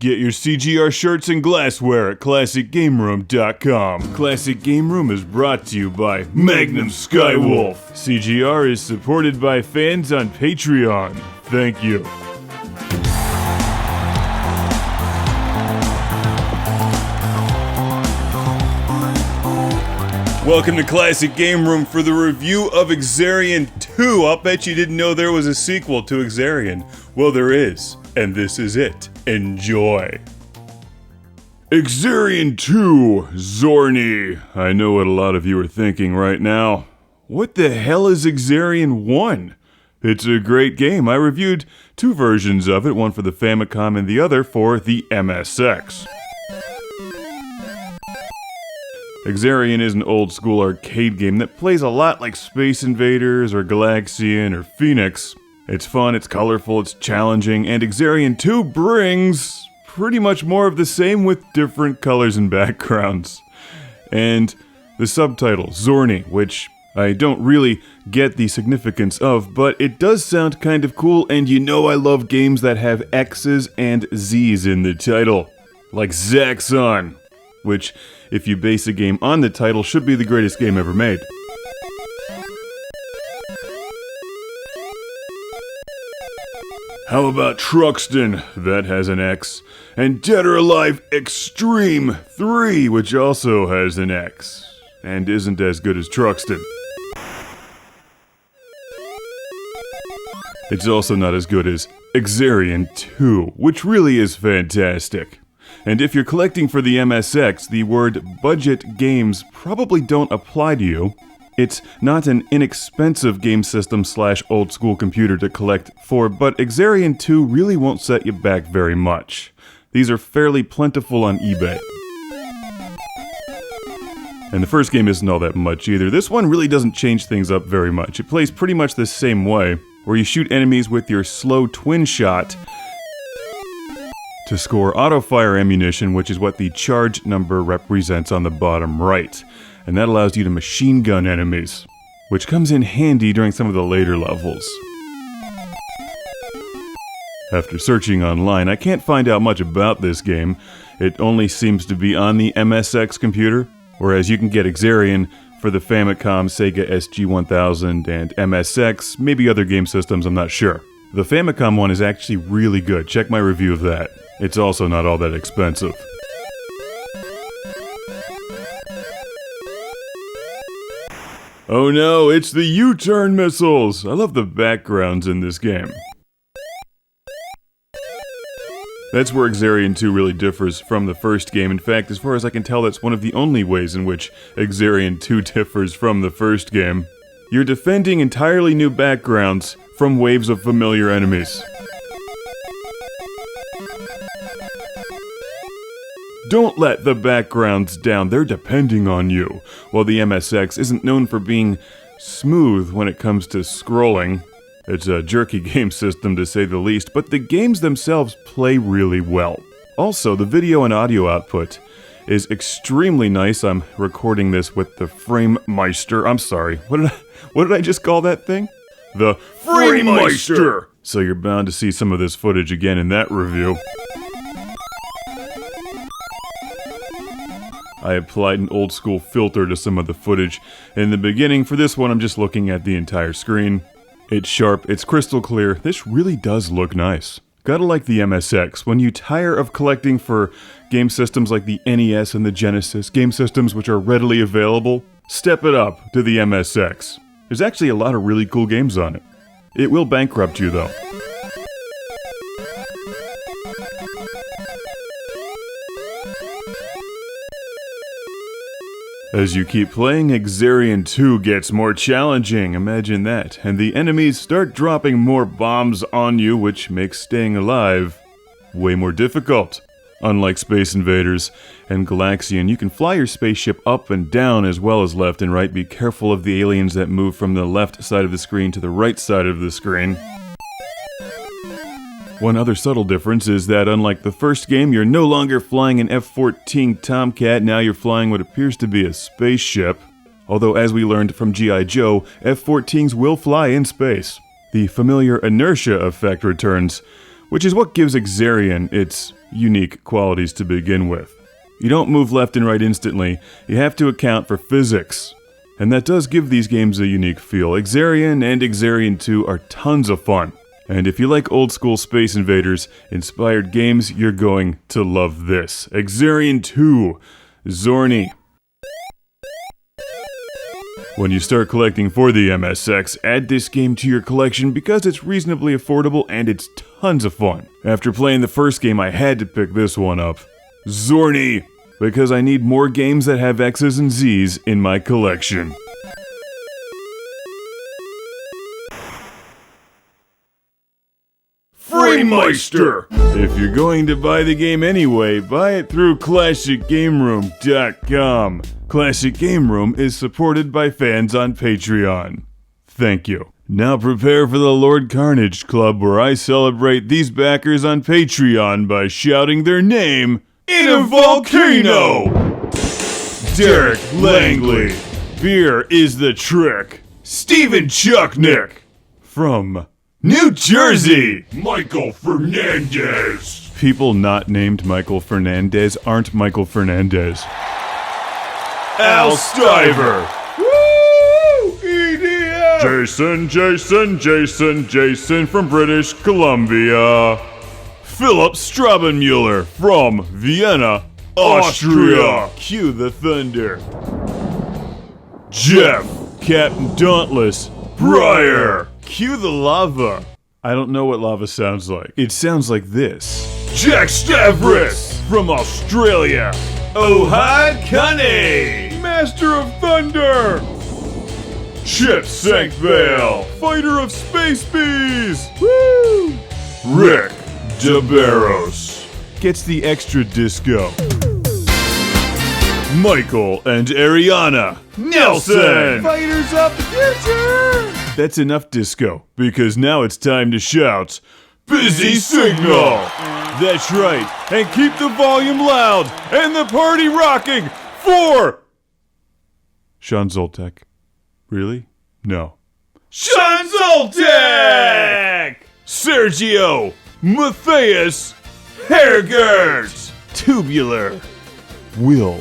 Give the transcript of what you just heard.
Get your CGR shirts and glassware at ClassicGameRoom.com. Classic Game Room is brought to you by Magnum Skywolf. CGR is supported by fans on Patreon. Thank you. Welcome to Classic Game Room for the review of Exerion II. I'll bet you didn't know there was a sequel to Exerion. Well, there is, and this is it. Enjoy. Exerion II, Zorni. I know what a lot of you are thinking right now. What the hell is Exerion I? It's a great game. I reviewed two versions of it, one for the Famicom and the other for the MSX. Exerion is an old-school arcade game that plays a lot like Space Invaders or Galaxian or Phoenix. It's fun, it's colorful, it's challenging, and Exerion II brings pretty much more of the same with different colors and backgrounds. And the subtitle, Zorni, which I don't really get the significance of, but it does sound kind of cool, and you know I love games that have X's and Z's in the title. Like Zaxxon, which, if you base a game on the title, should be the greatest game ever made. How about Truxton? That has an X. And Dead or Alive Extreme 3, which also has an X. And isn't as good as Truxton. It's also not as good as Exerion II, which really is fantastic. And if you're collecting for the MSX, the word budget games probably don't apply to you. It's not an inexpensive game system / old school computer to collect for, but Exerion II really won't set you back very much. These are fairly plentiful on eBay. And the first game isn't all that much either. This one really doesn't change things up very much. It plays pretty much the same way, where you shoot enemies with your slow twin shot to score auto-fire ammunition, which is what the charge number represents on the bottom right. And that allows you to machine gun enemies, which comes in handy during some of the later levels. After searching online, I can't find out much about this game. It only seems to be on the MSX computer, whereas you can get Exerion for the Famicom, Sega SG-1000, and MSX, maybe other game systems, I'm not sure. The Famicom one is actually really good. Check my review of that. It's also not all that expensive. Oh no, it's the U-turn missiles! I love the backgrounds in this game. That's where Exerion II really differs from the first game. In fact, as far as I can tell, that's one of the only ways in which Exerion II differs from the first game. You're defending entirely new backgrounds from waves of familiar enemies. Don't let the backgrounds down, they're depending on you. While the MSX isn't known for being smooth when it comes to scrolling, it's a jerky game system to say the least, but the games themselves play really well. Also, the video and audio output is extremely nice. I'm recording this with the FrameMeister. I'm sorry, what did I just call that thing? The FrameMeister! So you're bound to see some of this footage again in that review. I applied an old school filter to some of the footage in the beginning. For this one, I'm just looking at the entire screen. It's sharp, it's crystal clear. This really does look nice. Gotta like the MSX. When you tire of collecting for game systems like the NES and the Genesis, game systems which are readily available, step it up to the MSX. There's actually a lot of really cool games on it. It will bankrupt you though. As you keep playing, Exerion II gets more challenging, imagine that, and the enemies start dropping more bombs on you, which makes staying alive way more difficult. Unlike Space Invaders and Galaxian, you can fly your spaceship up and down as well as left and right. Be careful of the aliens that move from the left side of the screen to the right side of the screen. One other subtle difference is that unlike the first game, you're no longer flying an F-14 Tomcat, now you're flying what appears to be a spaceship. Although as we learned from G.I. Joe, F-14s will fly in space. The familiar inertia effect returns which is what gives Exerion its unique qualities to begin with. You don't move left and right instantly, you have to account for physics. And that does give these games a unique feel. Exerion and Exerion II are tons of fun. And if you like old school Space Invaders inspired games, you're going to love this. Exerion II, Zorni. When you start collecting for the MSX, add this game to your collection because it's reasonably affordable and it's tons of fun. After playing the first game, I had to pick this one up. Zorni, because I need more games that have X's and Z's in my collection. Freemeister! If you're going to buy the game anyway, buy it through ClassicGameRoom.com. Classic Game Room is supported by fans on Patreon. Thank you. Now prepare for the Lord Carnage Club, where I celebrate these backers on Patreon by shouting their name in a volcano! Derek Langley. Beer is the trick. Stephen Chucknick. From New Jersey. Michael Fernandez. People not named Michael Fernandez aren't Michael Fernandez. Al Stiver. Woo! EDM! Jason from British Columbia. Philipp Straubenmueller from Vienna, Austria. Cue the thunder. Jeff, Captain Dauntless, Briar. Cue the lava. I don't know what lava sounds like. It sounds like this. Jack Stavris from Australia. Ohad Kane, Master of Thunder. Chip Senkbeil, Fighter of Space Bees. Woo! Rick DeBarros gets the extra disco. Michael and Ariana Nelson, Fighters of the Future. That's enough disco, because now it's time to shout, Busy Signal! That's right, and keep the volume loud and the party rocking for Sean Zoltek. Really? No. Sean Zoltek! Sergio Matthias Hergert! Tubular. Will.